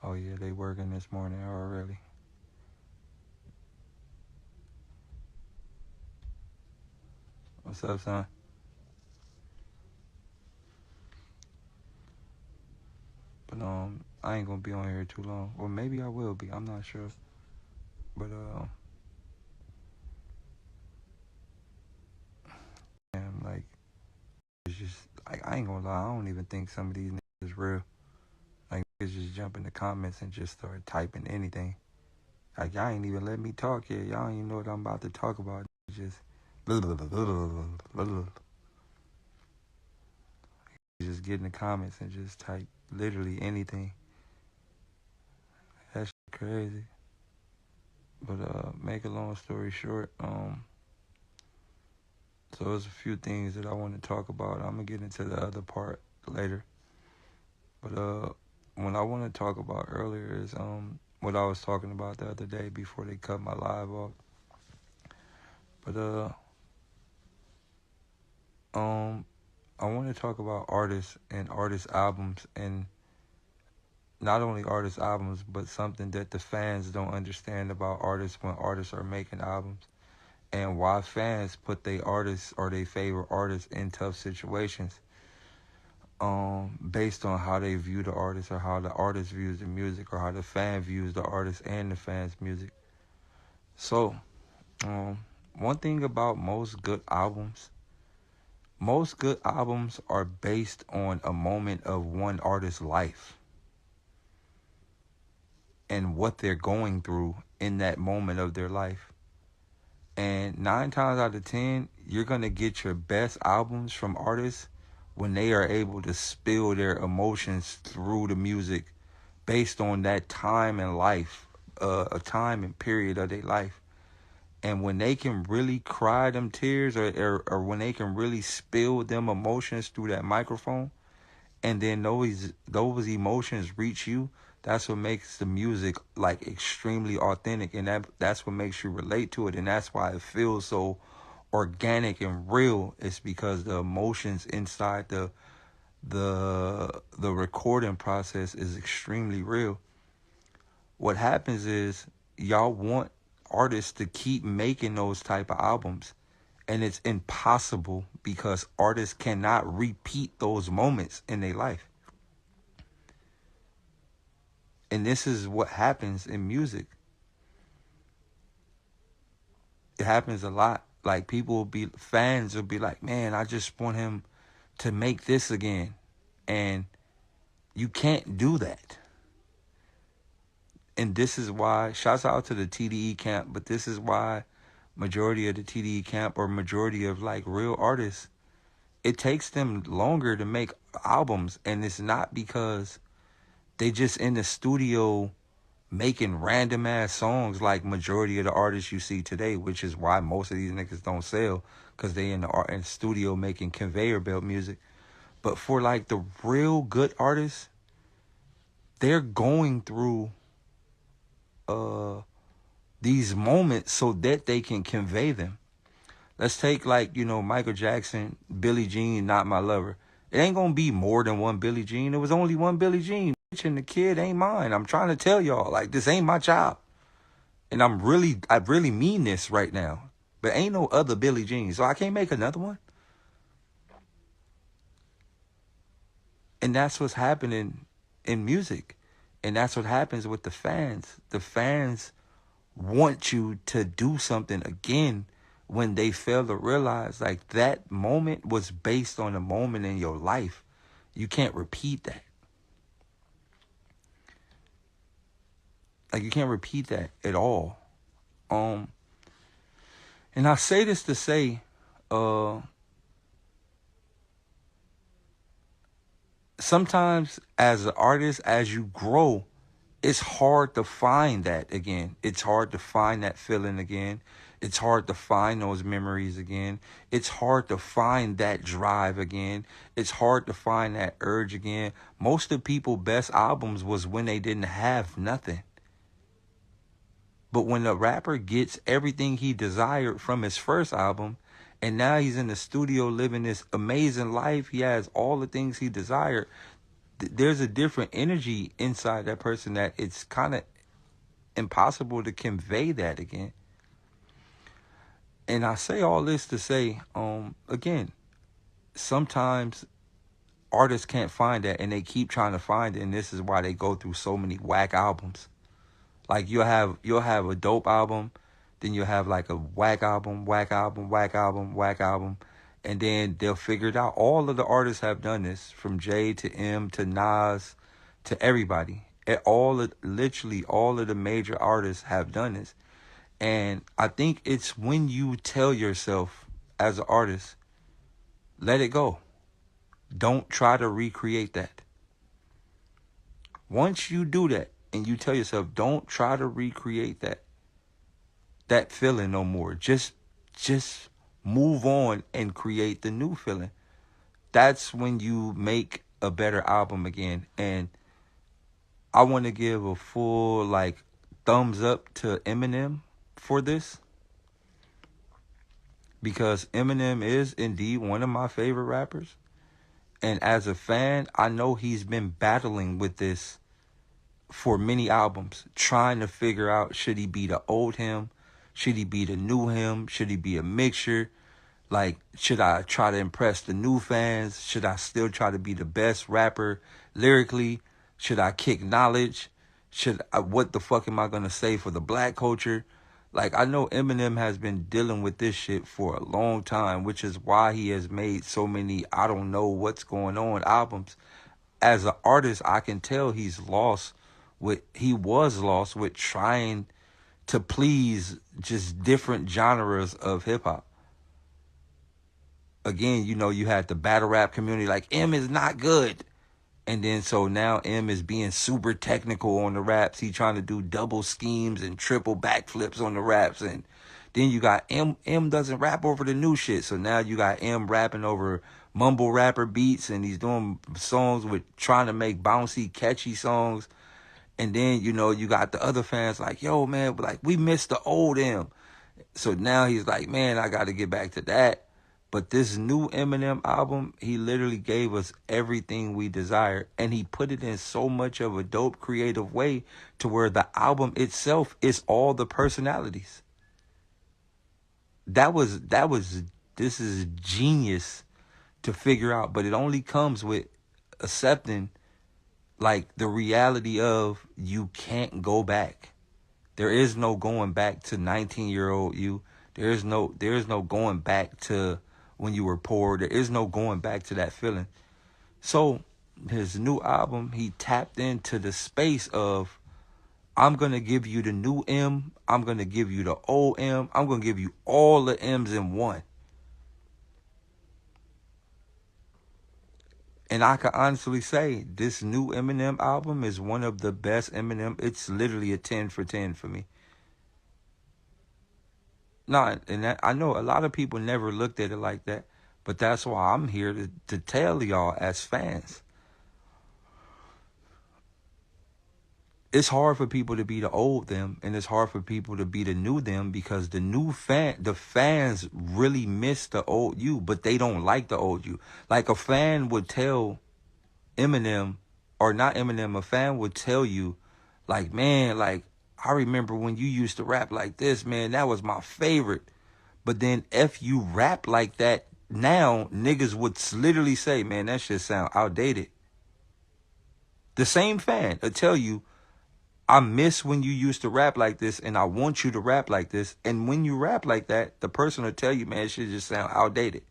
Oh yeah, they working this morning already. What's up, son? But I ain't gonna be on here too long. Or maybe I will be. I'm not sure. But man, like it's just like I ain't gonna lie. I don't even think some of these niggas is real. Like niggas just jump in the comments and just start typing anything. Like y'all ain't even let me talk yet. Y'all don't even know what I'm about to talk about. It's just just get in the comments and just type literally anything. That's crazy. But make a long story short, so there's a few things that I want to talk about. I'm gonna get into the other part later. But what I want to talk about earlier is what I was talking about the other day before they cut my live off. But I want to talk about artists and artist albums, and not only artist albums, but something that the fans don't understand about artists when artists are making albums, and why fans put their artists or their favorite artists in tough situations based on how they view the artist or how the artist views the music or how the fan views the artist and the fan's music. So, one thing about most good albums are based on a moment of one artist's life and what they're going through in that moment of their life. And 9 times out of 10, you're going to get your best albums from artists when they are able to spill their emotions through the music based on that time in life, a time and period of their life. And when they can really cry them tears or when they can really spill them emotions through that microphone, and then those emotions reach you, that's what makes the music like extremely authentic, and that's what makes you relate to it, and that's why it feels so organic and real. It's because the emotions inside the recording process is extremely real. What happens is y'all want artists to keep making those type of albums, and it's impossible because artists cannot repeat those moments in their life. And this is what happens in music. It happens a lot. Like fans will be like, man, I just want him to make this again. And you can't do that. And this is why, shouts out to the TDE camp, but this is why majority of the TDE camp or majority of like real artists, it takes them longer to make albums. And it's not because they just in the studio making random ass songs like majority of the artists you see today, which is why most of these niggas don't sell, because they in the studio making conveyor belt music. But for like the real good artists, they're going through these moments so that they can convey them. Let's take like, Michael Jackson, Billie Jean, Not My Lover. It ain't gonna be more than one Billie Jean. There was only one Billie Jean. And the kid ain't mine. I'm trying to tell y'all, like, this ain't my child. And I really mean this right now. But ain't no other Billie Jean, so I can't make another one. And that's what's happening in music. And that's what happens with the fans. The fans want you to do something again when they fail to realize like that moment was based on a moment in your life. You can't repeat that. Like you can't repeat that at all. And I say this to say, sometimes as an artist, as you grow, it's hard to find that again. It's hard to find that feeling again. It's hard to find those memories again. It's hard to find that drive again. It's hard to find that urge again. Most of people's best albums was when they didn't have nothing. But when the rapper gets everything he desired from his first album, and now he's in the studio living this amazing life, he has all the things he desired, there's a different energy inside that person that it's kind of impossible to convey that again. And I say all this to say, again, sometimes artists can't find that, and they keep trying to find it, and this is why they go through so many whack albums. Like you'll have a dope album, then you'll have like a whack album, whack album, whack album, whack album, and then they'll figure it out. All of the artists have done this, from Jay to M to Nas to everybody. Literally all of the major artists have done this. And I think it's when you tell yourself as an artist, let it go. Don't try to recreate that. Once you do that and you tell yourself, don't try to recreate that feeling no more. Just move on and create the new feeling. That's when you make a better album again. And I want to give a full like thumbs up to Eminem for this, because Eminem is indeed one of my favorite rappers. And as a fan, I know he's been battling with this for many albums, trying to figure out, should he be the old him? Should he be the new him? Should he be a mixture? Like, should I try to impress the new fans? Should I still try to be the best rapper lyrically? Should I kick knowledge? What the fuck am I going to say for the black culture? Like, I know Eminem has been dealing with this shit for a long time, which is why he has made so many I don't know what's going on albums. As an artist, I can tell he was lost with trying to please just different genres of hip hop. Again, you had the battle rap community like, M is not good. And then so now M is being super technical on the raps. He trying to do double schemes and triple backflips on the raps. And then you got M doesn't rap over the new shit. So now you got M rapping over mumble rapper beats, and he's doing songs with trying to make bouncy, catchy songs. And then, you got the other fans like, yo, man, like, we missed the old M. So now he's like, man, I got to get back to that. But this new Eminem album, he literally gave us everything we desired. And he put it in so much of a dope, creative way to where the album itself is all the personalities. This is genius to figure out. But it only comes with accepting, like, the reality of you can't go back. There is no going back to 19-year-old you. There is no going back to when you were poor. There is no going back to that feeling. So his new album, he tapped into the space of, I'm going to give you the new M. I'm going to give you the old M. I'm going to give you all the M's in one. And I can honestly say this new Eminem album is one of the best Eminem. It's literally a 10 for 10 for me. No, and I know a lot of people never looked at it like that, but that's why I'm here to tell y'all as fans. It's hard for people to be the old them, and it's hard for people to be the new them, because the fans really miss the old you, but they don't like the old you. Like, a fan would tell Eminem, or not Eminem, a fan would tell you, like, man, like, I remember when you used to rap like this, man, that was my favorite. But then if you rap like that now, niggas would literally say, man, that shit sound outdated. The same fan will tell you, I miss when you used to rap like this, and I want you to rap like this. And when you rap like that, the person will tell you, man, it should just sound outdated.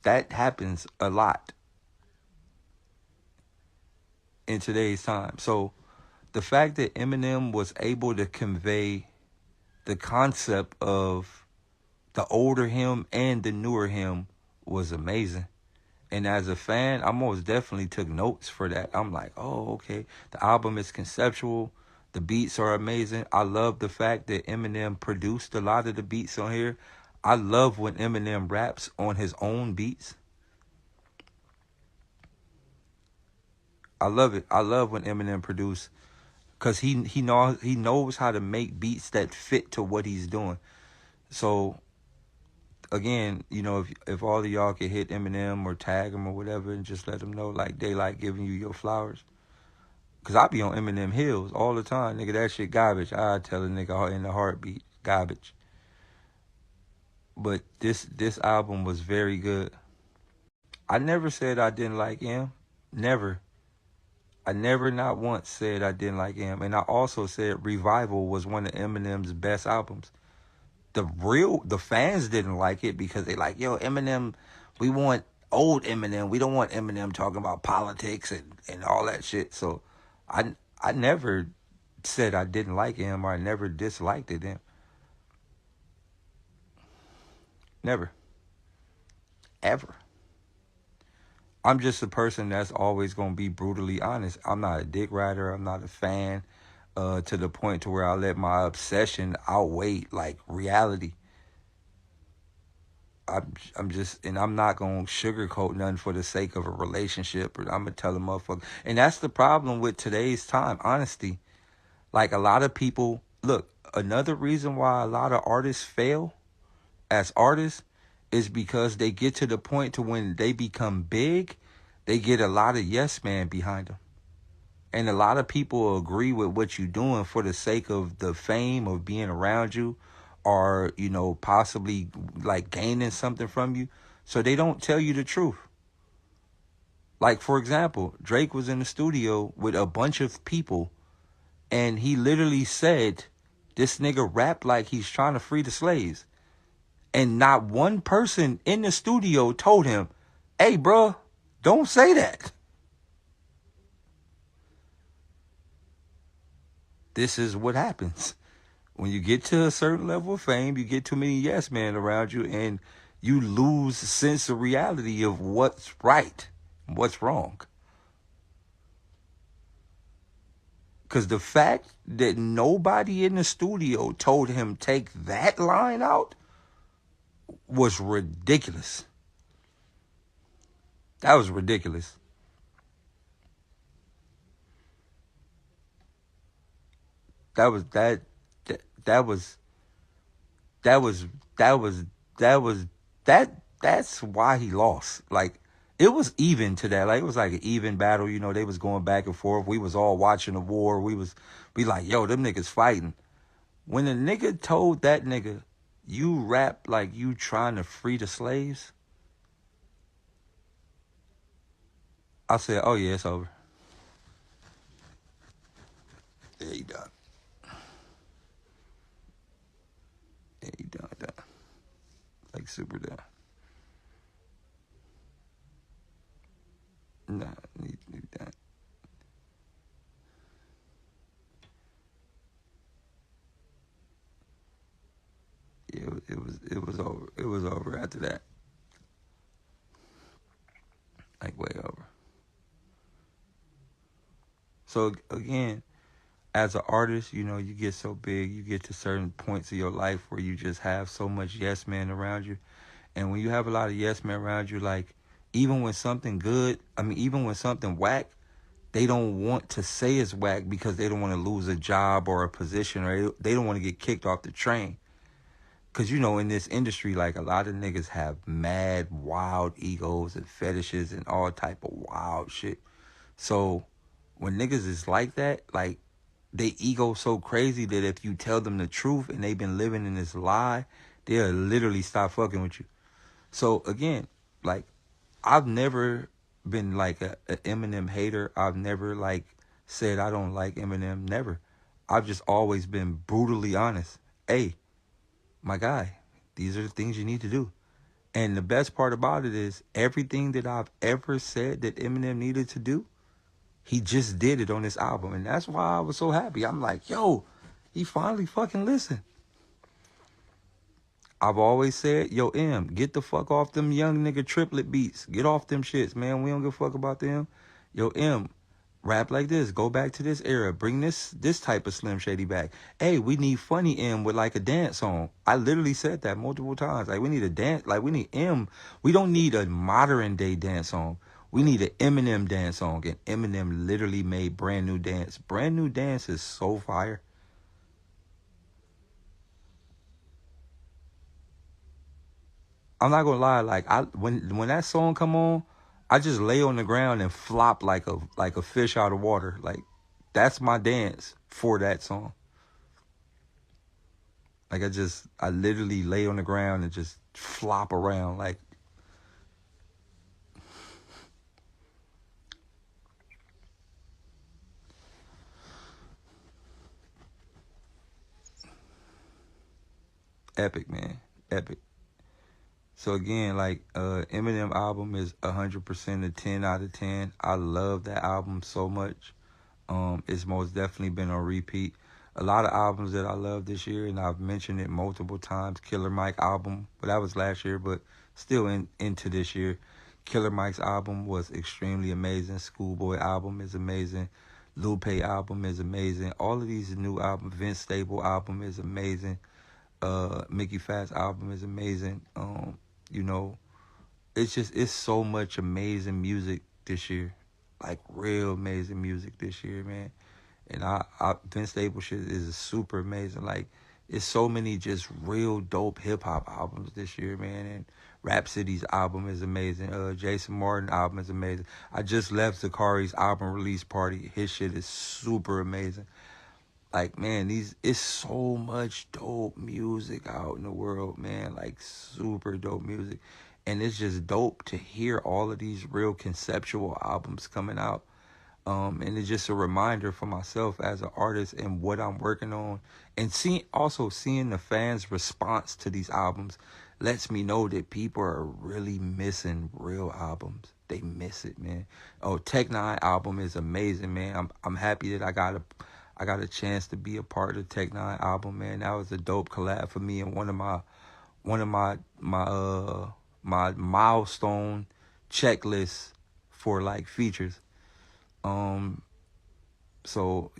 That happens a lot in today's time. So the fact that Eminem was able to convey the concept of the older him and the newer him was amazing. And as a fan, I most definitely took notes for that. I'm like, oh, okay. The album is conceptual. The beats are amazing. I love the fact that Eminem produced a lot of the beats on here. I love when Eminem raps on his own beats. I love it. I love when Eminem produce, because he knows how to make beats that fit to what he's doing. So again, you know, if all of y'all could hit Eminem or tag him or whatever and just let him know, like, Daylyt giving you your flowers. Because I be on Eminem Hills all the time. Nigga, that shit garbage. I tell a nigga in the heartbeat, garbage. But this album was very good. I never said I didn't like him. Never. I never not once said I didn't like him. And I also said Revival was one of Eminem's best albums. The fans didn't like it because they like, yo, Eminem, we want old Eminem. We don't want Eminem talking about politics and all that shit. So I never said I didn't like him or I never disliked it him. Never. Ever. I'm just a person that's always going to be brutally honest. I'm not a dick rider. I'm not a fan to the point to where I let my obsession outweigh like reality. I'm just, and I'm not going to sugarcoat nothing for the sake of a relationship. Or I'm going to tell a motherfucker. And that's the problem with today's time, honesty. Like a lot of people, look, another reason why a lot of artists fail as artists is because they get to the point to when they become big, they get a lot of yes man behind them. And a lot of people agree with what you're doing for the sake of the fame of being around you or, you know, possibly like gaining something from you. So they don't tell you the truth. Like, for example, Drake was in the studio with a bunch of people and he literally said, this nigga rap like he's trying to free the slaves. And not one person in the studio told him, hey, bro, don't say that. This is what happens. When you get to a certain level of fame, you get too many yes men around you and you lose sense of reality of what's right and what's wrong. Because the fact that nobody in the studio told him take that line out was ridiculous. That was ridiculous. That was that that, that was that was that was that was that's why he lost. Like it was even to that. Like it was like an even battle, you know, they was going back and forth. We was all watching the war. We like, yo, them niggas fighting. When a nigga told that nigga, you rap like you trying to free the slaves, I said, oh yeah, it's over. Yeah, he done. Yeah, he done. Like super done. Nah, he done. Yeah, it was over. It was over after that. Like way over. So again, as an artist, you know, you get so big, you get to certain points of your life where you just have so much yes men around you. And when you have a lot of yes men around you, like even when something good, I mean, even when something whack, they don't want to say it's whack because they don't want to lose a job or a position or they don't want to get kicked off the train. Because, you know, in this industry, like a lot of niggas have mad, wild egos and fetishes and all type of wild shit. So when niggas is like that, like they ego so crazy that if you tell them the truth and they've been living in this lie, they'll literally stop fucking with you. So again, like I've never been like a Eminem hater. I've never like said I don't like Eminem. Never. I've just always been brutally honest. Hey, my guy, these are the things you need to do. And the best part about it is everything that I've ever said that Eminem needed to do, he just did it on this album. And that's why I was so happy. I'm like, yo, he finally fucking listened. I've always said, yo, get the fuck off them young nigga triplet beats. Get off them shits, man. We don't give a fuck about them. Yo, rap like this. Go back to this era. Bring this type of Slim Shady back. Hey, we need funny with like a dance song. I literally said that multiple times. Like we need a dance. Like we need We don't need a modern day dance song. We need an Eminem dance song. And Eminem literally made brand new dance. Brand new dance is so fire. I'm not gonna lie, like when that song come on, I just lay on the ground and flop like a fish out of water. Like that's my dance for that song. Like I literally lay on the ground and just flop around like epic, man. Epic. So again, like Eminem album is 100% a 10 out of 10. I love that album so much. It's most definitely been on repeat. A lot of albums that I love this year, and I've mentioned it multiple times. Killer Mike album, but that was last year, but still into this year. Killer Mike's album was extremely amazing. Schoolboy album is amazing. Lupe album is amazing. All of these new albums. Vince Staples album is amazing. Mickey Fast album is amazing. You know, it's so much amazing music this year, like real amazing music this year, man. And Vince Staples shit is super amazing. Like it's so many just real dope hip hop albums this year, man. And Rhapsody's album is amazing. Jason Martin album is amazing. I just left Zakari's album release party. His shit is super amazing. Like, man, it's so much dope music out in the world, man. Like super dope music. And it's just dope to hear all of these real conceptual albums coming out. And it's just a reminder for myself as an artist and what I'm working on. And seeing the fans' response to these albums lets me know that people are really missing real albums. They miss it, man. Oh, Tech Nine album is amazing, man. I'm happy that I got a chance to be a part of the Tech Nine album, man. That was a dope collab for me and one of my milestone checklists for like features. So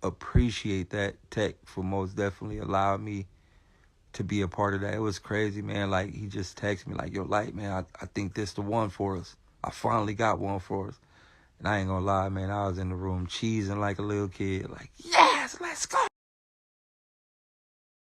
appreciate that Tech for most definitely allowing me to be a part of that. It was crazy, man. Like he just texted me like, "Yo, Light, man, I think this the one for us. I finally got one for us." And I ain't gonna lie, man, I was in the room cheesing like a little kid, like, "Yes, let's go."